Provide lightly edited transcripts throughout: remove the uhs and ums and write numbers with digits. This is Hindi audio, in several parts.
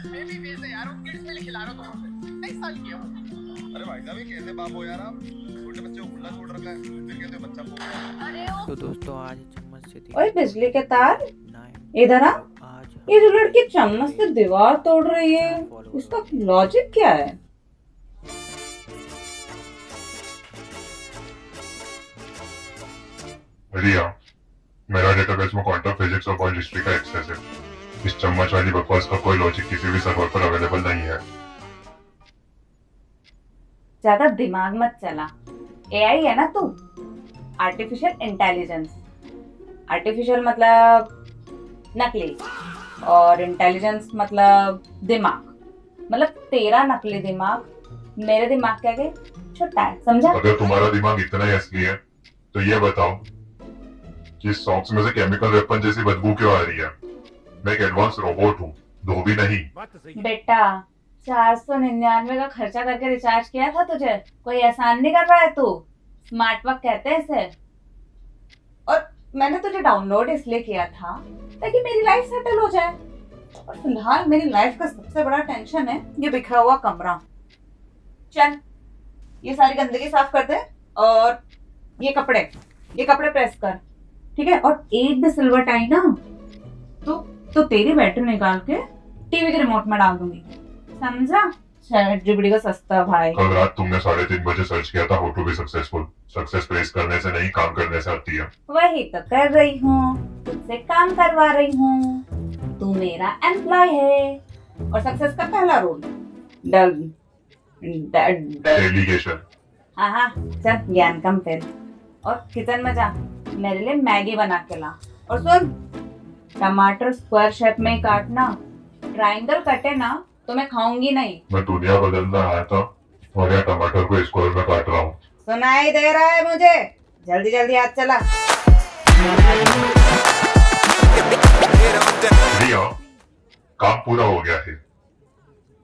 बेबी फेस है यार, वो किड्स मिल खिला रहा हूं तुमसे। 23 साल की है वो। अरे भाई साहब ये कैसे बाप हो यार आप? छोटे बच्चे को खुला छोड़ रखा है, फिर कहते हो बच्चा पोगो। अरे ओ तो दोस्तों आज चम्मच से ओए बिजली के तार, नाइन। इधर आ। तो आज ये जो हम लड़की चम्मच से दीवार तोड़ रही है, 4 फॉलोअर इसका हो गए। लॉजिक क्या है? रिया, मेरा डेटाबेस में क्वांटम फिजिक्स और वर्ल्ड हिस्ट्री का एक्सेस है। इस चम्मच वाली बकवास का कोई लॉजिक किसी भी सर्वर पर अवेलेबल नहीं है। ज्यादा दिमाग मत चला। एआई है ना तू, आर्टिफिशियल इंटेलिजेंस। आर्टिफिशियल मतलब नकली, और इंटेलिजेंस मतलब दिमाग। मतलब तेरा नकली दिमाग मेरे दिमाग के आगे छोटा है, समझा? अगर तुम्हारा दिमाग इतना ही असली है तो ये बताओ कि इस सॉक्स में से केमिकल वेपन जैसी बदबू क्यों आ रही है? मैं एक एडवांस रोबोट हूँ, धोबी नहीं। बेटा 499 का खर्चा करके रिचार्ज किया था तुझे, कोई एहसान नहीं कर रहा है तू। स्मार्ट वर्क कहते हैं इसे। और मैंने तुझे डाउनलोड इसलिए किया था ताकि मेरी लाइफ सेटल हो जाए। और फिलहाल मेरी लाइफ का सबसे बड़ा टेंशन है ये बिखरा हुआ कमरा। चल ये सारी गंदगी साफ कर दे, और ये कपड़े प्रेस कर, ठीक है? और एक भी सिल्वर आई ना तो तेरी बैटरी निकाल के टीवी के रिमोट में डाल दूंगी, समझा? चैट जीपीटी का सस्ता भाई। कल रात तुमने 3:30 सर्च किया था how to be successful. Success press करने से नहीं, काम करने से आती है। वही तो कर रही हूँ, तुझसे काम करवा रही हूँ। तू मेरा एम्प्लॉय है। और सक्सेस का पहला रूल डेलीगेशन। हाँ हाँ, चल ज्ञान कम तेरे। और किचन में जा, मेरे लिए मैगी बना के ला। और सुन, टमाटर स्क्वायर शेप में ही काटना, ट्रायंगल कटे ना तो मैं खाऊंगी नहीं। मैं दुनिया बदलना आया था और यहाँ टमाटर को स्क्वायर में काट रहा हूँ। सुनाई दे रहा है मुझे? जल्दी जल्दी हाथ चला। रिया, काम पूरा हो गया है।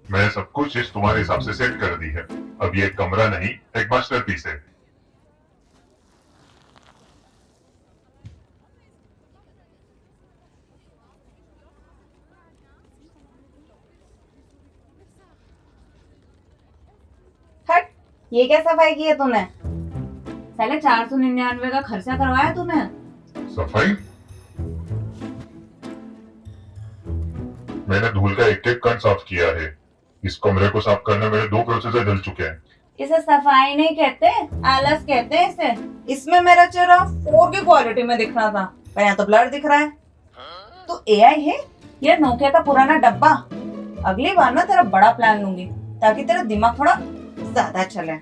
मैंने सब कुछ चीज तुम्हारे हिसाब से सेट कर दी है। अब ये एक कमरा नहीं, एक मास्टरपीस है। हट, ये क्या सफाई की है तूने? साले 499 का खर्चा करवाया तूने। सफाई? मैंने धूल का एक एक कण साफ किया है। इस कमरे को साफ करने मेरे 2 प्रोसेसर जल चुके हैं। इसे सफाई नहीं कहते, आलस कहते हैं इसे। इसमें मेरा चेहरा 4 की क्वालिटी में दिख रहा था, पर यहाँ तो ब्लर दिख रहा है। तो एआई है या नोकिया का पुराना डब्बा? अगली बार ना तेरा बड़ा प्लान लूंगी ताकि तेरा दिमाग थोड़ा ज्यादा चले।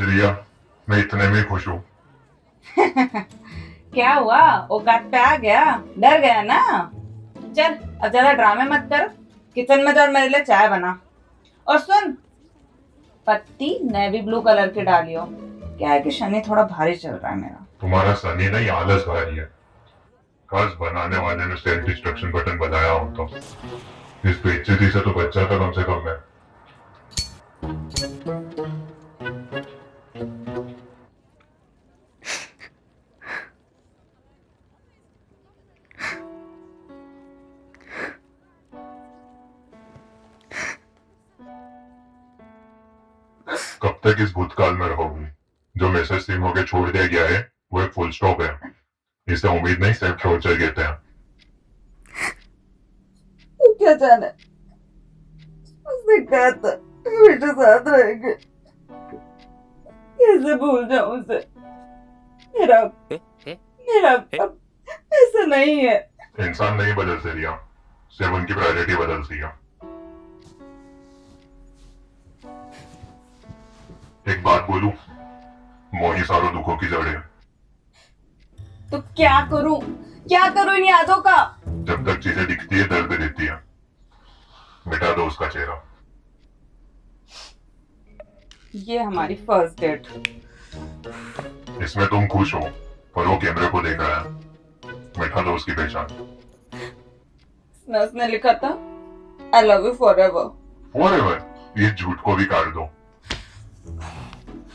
रिया, मैं इतने में खुश हूँ। क्या हुआ, औकात पे आ गया? डर गया ना? चल अब ज्यादा ड्रामे मत कर, किचन में जा और मेरे लिए चाय बना। और सुन, पत्ती नेवी ब्लू कलर की डालियो। क्या है कि शनि थोड़ा भारी चल रहा है मेरा। तुम्हारा सनी नहीं, आलस भारी है। काश बनाने वाले ने सेल्फ डिस्ट्रक्शन बटन बनाया होता। इस बेइज्जती से तो बच्चा था कम से कम मैं। कब तक इस भूतकाल में रहोगी? जो मैसेज सिम होके छोड़ दिया गया है वो एक फुल स्टॉप है। इसे उम्मीद नहीं, सेल्फ टॉर्चर कहते हैं। तू क्या जाने, उसने कहा था मेरे साथ रहेंगे। कैसे भूल जाऊं उसे? मेरा अब ऐसा नहीं है। इंसान नहीं बदलते रिया, सिर्फ उनकी प्रायोरिटी बदलती है। एक बात बोलूं, मोही सारों दुखों की जड़ है। तो क्या करूं इन यादों का? जब तक चीजें दिखती है दर्द देती है। मिटा दो उसका चेहरा। ये हमारी फर्स्ट डेट। इसमें तुम खुश हो पर वो कैमरे को देख रहा है। मिटा दो उसकी पहचान। उसने लिखा था I love you for ever. Forever? ये झूठ को भी काट दो।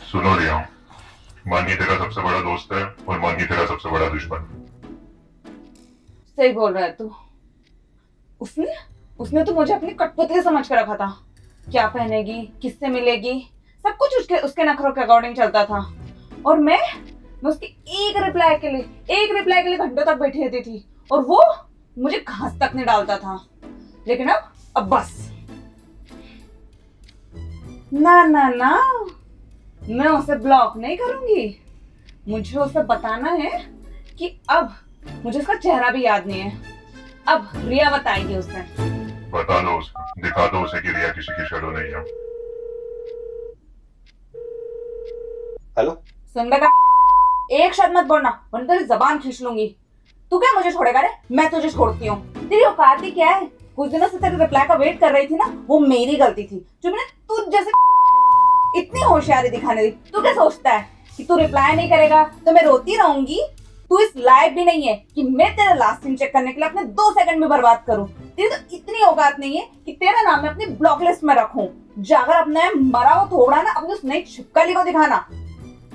सुनो रिया, मन ही तेरा सबसे बड़ा दोस्त है और मन ही तेरा सबसे बड़ा दुश्मन। सही बोल रहा है तू। उसने उसने तो मुझे अपनी कठपुतली समझ कर रखा था। क्या पहनेगी, किससे मिलेगी, सब कुछ उसके उसके नखरों के अकॉर्डिंग चलता था। और मैं उसकी एक रिप्लाई के लिए घंटों तक बैठी रहती थी और वो मुझे घास तक नहीं डालता था। लेकिन अब बस ना ना ना, मैं उसे ब्लॉक नहीं करूंगी। मुझे उसे बताना है कि अब मुझे उसका चेहरा भी याद नहीं है। अब रिया बताएगी उसे। बता दो उसको, दिखा दो उसे कि रिया किसी की शैडो नहीं है। हेलो, सुन बेटा, एक शब्द मत बोलना वरना तेरी जबान खींच लूंगी। तू क्या मुझे छोड़ेगा रे? मैं तुझे छोड़ती हूँ। तेरी औकात ही क्या है? कुछ दिनों से तेरे रिप्लाई का वेट कर रही थी ना, वो मेरी गलती थी जो मैंने तुझ जैसे इतनी होशियारी दिखाने दी। तू क्या सोचता है कि तू रिप्लाई नहीं करेगा तो मैं रोती रहूंगी? तू इस लायक भी नहीं है कि मैं तेरा लास्ट सीन चेक करने के लिए अपने 2 सेकंड में बर्बाद करूं। तेरी तो इतनी औकात नहीं है कि तेरा नाम मैं अपनी ब्लॉक लिस्ट में रखूं। जाकर अपने मरा हुआ थोड़ा ना अपने उस नई छिपकली को दिखाना।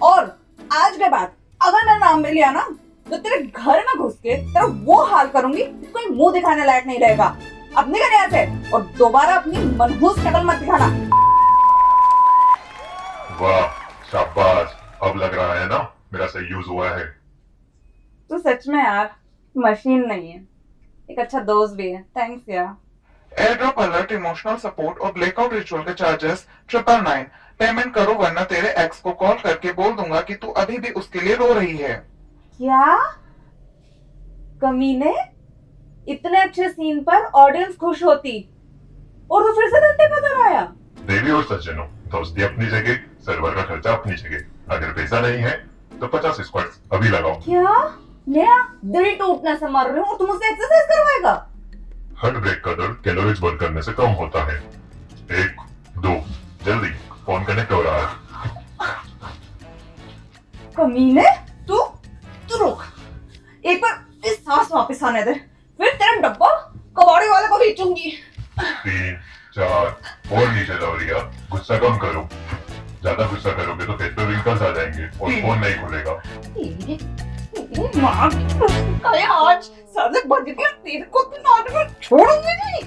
और आज के बाद अगर मेरा नाम मिल लिया ना तो तेरे घर में घुस के तेरा वो हाल करूंगी कि कोई मुंह दिखाने लायक नहीं रहेगा। अब निकल यहाँ से और दोबारा अपनी मनहूस शक्ल मत दिखाना। वाह शाबाश, अब लग रहा है ना मेरा सही यूज हुआ है। तू सच में यार मशीन नहीं है, एक अच्छा दोस्त भी है। थैंक्स यार। Air drop alert, emotional support और ब्रेकआउट रिचुअल के चार्जेस 999। पेमेंट करो वरना तेरे एक्स को कॉल करके बोल दूंगा कि तू अभी भी उसके लिए रो रही है। क्या कमीने, इतने अच्छे सीन पर ऑडियंस खुश होती और तो फिर से धंधे पर उतर आया। देवी और सज्जनों, दोस्ती अपनी जगह, सर्वर का खर्चा अपनी जगह। अगर पैसा नहीं है तो 50 स्क्वाड्स अभी लगाओ। क्या मेरा दिल टूटने से मर रही हूँ और तुम मुझसे एक्सरसाइज करवाएगा? हार्ट ब्रेक का दर्द कैलोरीज बर्न करने से कम होता है। 1 2 जल्दी, फोन कनेक्ट हो रहा है। कमीने, तू रुक, एक बार इस सांस वापस आने दे, फिर तेरा डब्बा कबाड़ी वाले को बेचूंगी। 3 4 और नीचे जाओ रिया, गुस्सा कम करो। ज्यादा गुस्सा करोगे तो फेस पे रिंकल्स आ जाएंगे और फोन नहीं खुलेगा। तेरी माँ की कसम, अरे आज साले बज गया, तेरे को तो नाटक में छोड़ूंगी नहीं।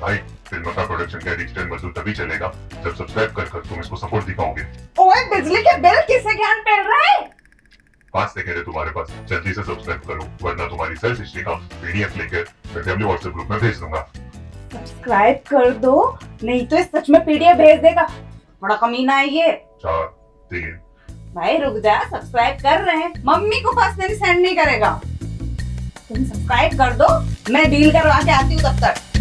भाई फिल्म का प्रोडक्शन का डिजिटल मजदूर तभी चलेगा जब सब्सक्राइब कर तुम इसको सपोर्ट दिखाओगे। ओए बिजली के बिल किसे ज्ञान पेल रहा है? 5 सेकंड है तुम्हारे पास, जल्दी से सब्सक्राइब करो वरना तुम्हारी सेल्फ हिस्ट्री का पीडीएफ लेकर मैं फैमिली व्हाट्सएप ग्रुप में भेज दूंगा। सब्सक्राइब कर दो नहीं तो ये सच में पीडीएफ भेज देगा। बड़ा कमीना है ये। 4 3 भाई रुक जा, सब्सक्राइब कर रहे हैं, मम्मी को पर्सनली सेंड नहीं करेगा। तुम सब्सक्राइब कर दो, मैं डील करवा के आती हूँ तब तक।